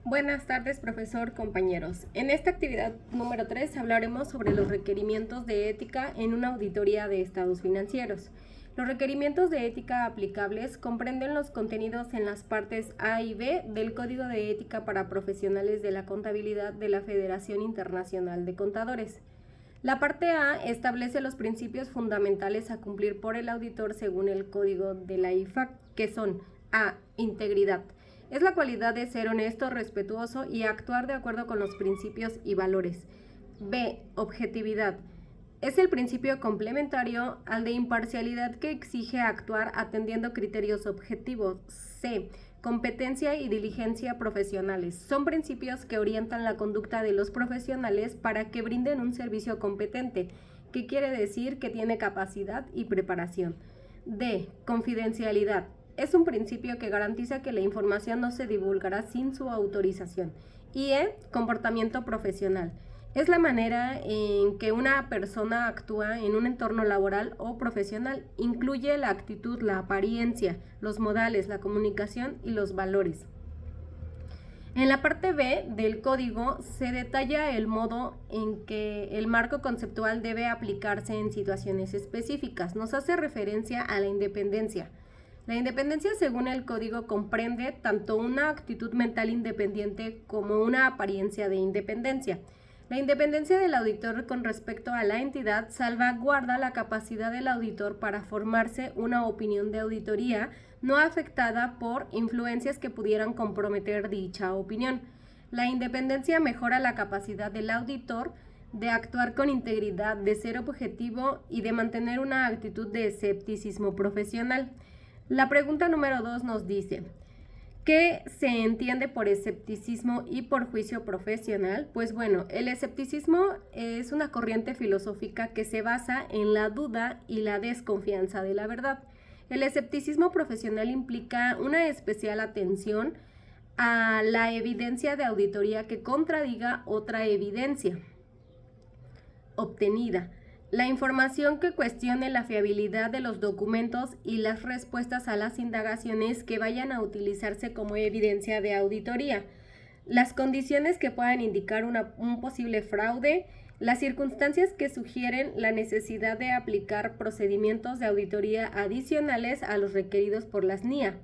Buenas tardes, profesor, compañeros. En esta actividad número 3 hablaremos sobre los requerimientos de ética en una auditoría de estados financieros. Los requerimientos de ética aplicables comprenden los contenidos en las partes A y B del Código de Ética para Profesionales de la Contabilidad de la Federación Internacional de Contadores. La parte A establece los principios fundamentales a cumplir por el auditor según el código de la IFAC, que son A. Integridad. Es la cualidad de ser honesto, respetuoso y actuar de acuerdo con los principios y valores. B. Objetividad. Es el principio complementario al de imparcialidad que exige actuar atendiendo criterios objetivos. C. Competencia y diligencia profesionales. Son principios que orientan la conducta de los profesionales para que brinden un servicio competente, que quiere decir que tiene capacidad y preparación. D. Confidencialidad. Es un principio que garantiza que la información no se divulgará sin su autorización. Y E. Comportamiento profesional. Es la manera en que una persona actúa en un entorno laboral o profesional. Incluye la actitud, la apariencia, los modales, la comunicación y los valores. En la parte B del código se detalla el modo en que el marco conceptual debe aplicarse en situaciones específicas. Nos hace referencia a la independencia. La independencia, según el código, comprende tanto una actitud mental independiente como una apariencia de independencia. La independencia del auditor con respecto a la entidad salvaguarda la capacidad del auditor para formarse una opinión de auditoría no afectada por influencias que pudieran comprometer dicha opinión. La independencia mejora la capacidad del auditor de actuar con integridad, de ser objetivo y de mantener una actitud de escepticismo profesional. La pregunta número 2 nos dice: ¿qué se entiende por escepticismo y por juicio profesional? Pues bueno, el escepticismo es una corriente filosófica que se basa en la duda y la desconfianza de la verdad. El escepticismo profesional implica una especial atención a la evidencia de auditoría que contradiga otra evidencia obtenida. La información que cuestione la fiabilidad de los documentos y las respuestas a las indagaciones que vayan a utilizarse como evidencia de auditoría. Las condiciones que puedan indicar un posible fraude. Las circunstancias que sugieren la necesidad de aplicar procedimientos de auditoría adicionales a los requeridos por las NIA.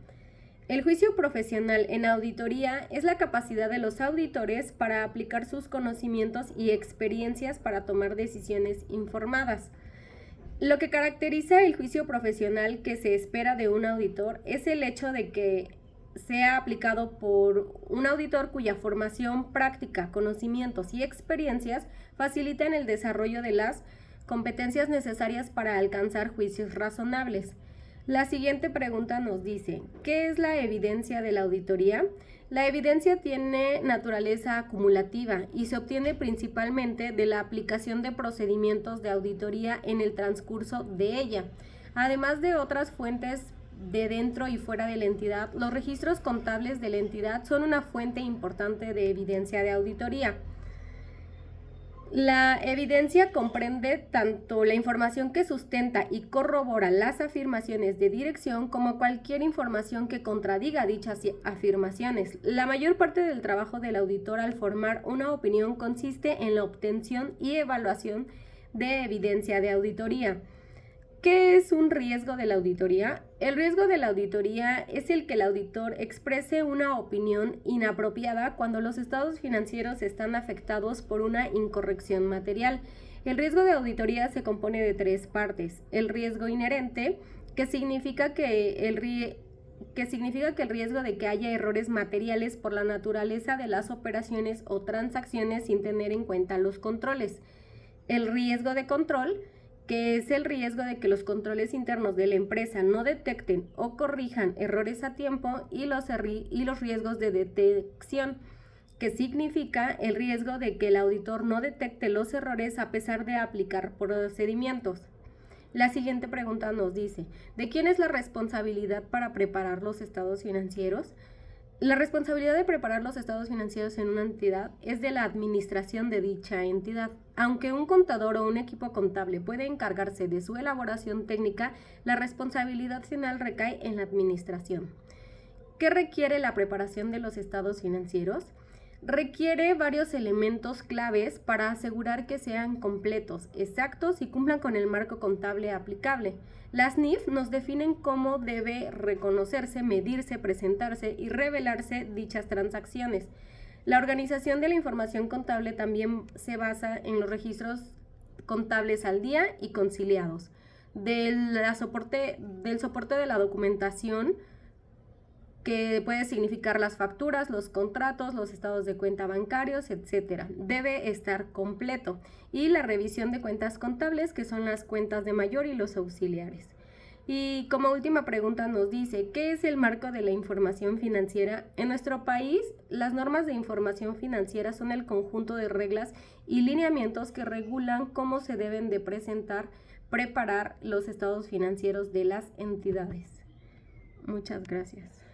El juicio profesional en auditoría es la capacidad de los auditores para aplicar sus conocimientos y experiencias para tomar decisiones informadas. Lo que caracteriza el juicio profesional que se espera de un auditor es el hecho de que sea aplicado por un auditor cuya formación, práctica, conocimientos y experiencias facilitan el desarrollo de las competencias necesarias para alcanzar juicios razonables. La siguiente pregunta nos dice: ¿qué es la evidencia de la auditoría? La evidencia tiene naturaleza acumulativa y se obtiene principalmente de la aplicación de procedimientos de auditoría en el transcurso de ella. Además de otras fuentes de dentro y fuera de la entidad, los registros contables de la entidad son una fuente importante de evidencia de auditoría. La evidencia comprende tanto la información que sustenta y corrobora las afirmaciones de dirección como cualquier información que contradiga dichas afirmaciones. La mayor parte del trabajo del auditor al formar una opinión consiste en la obtención y evaluación de evidencia de auditoría. ¿Qué es un riesgo de la auditoría? El riesgo de la auditoría es el que el auditor exprese una opinión inapropiada cuando los estados financieros están afectados por una incorrección material. El riesgo de auditoría se compone de 3 partes. El riesgo inherente, que significa que el riesgo de que haya errores materiales por la naturaleza de las operaciones o transacciones sin tener en cuenta los controles. El riesgo de control, que es el riesgo de que los controles internos de la empresa no detecten o corrijan errores a tiempo, y los riesgos de detección, que significa el riesgo de que el auditor no detecte los errores a pesar de aplicar procedimientos. La siguiente pregunta nos dice: ¿de quién es la responsabilidad para preparar los estados financieros? La responsabilidad de preparar los estados financieros en una entidad es de la administración de dicha entidad. Aunque un contador o un equipo contable puede encargarse de su elaboración técnica, la responsabilidad final recae en la administración. ¿Qué requiere la preparación de los estados financieros? Requiere varios elementos claves para asegurar que sean completos, exactos y cumplan con el marco contable aplicable. Las NIF nos definen cómo debe reconocerse, medirse, presentarse y revelarse dichas transacciones. La organización de la información contable también se basa en los registros contables al día y conciliados, del soporte de la documentación, que puede significar las facturas, los contratos, los estados de cuenta bancarios, etcétera. Debe estar completo. Y la revisión de cuentas contables, que son las cuentas de mayor y los auxiliares. Y como última pregunta nos dice, ¿qué es el marco de la información financiera? En nuestro país, las normas de información financiera son el conjunto de reglas y lineamientos que regulan cómo se deben de preparar los estados financieros de las entidades. Muchas gracias.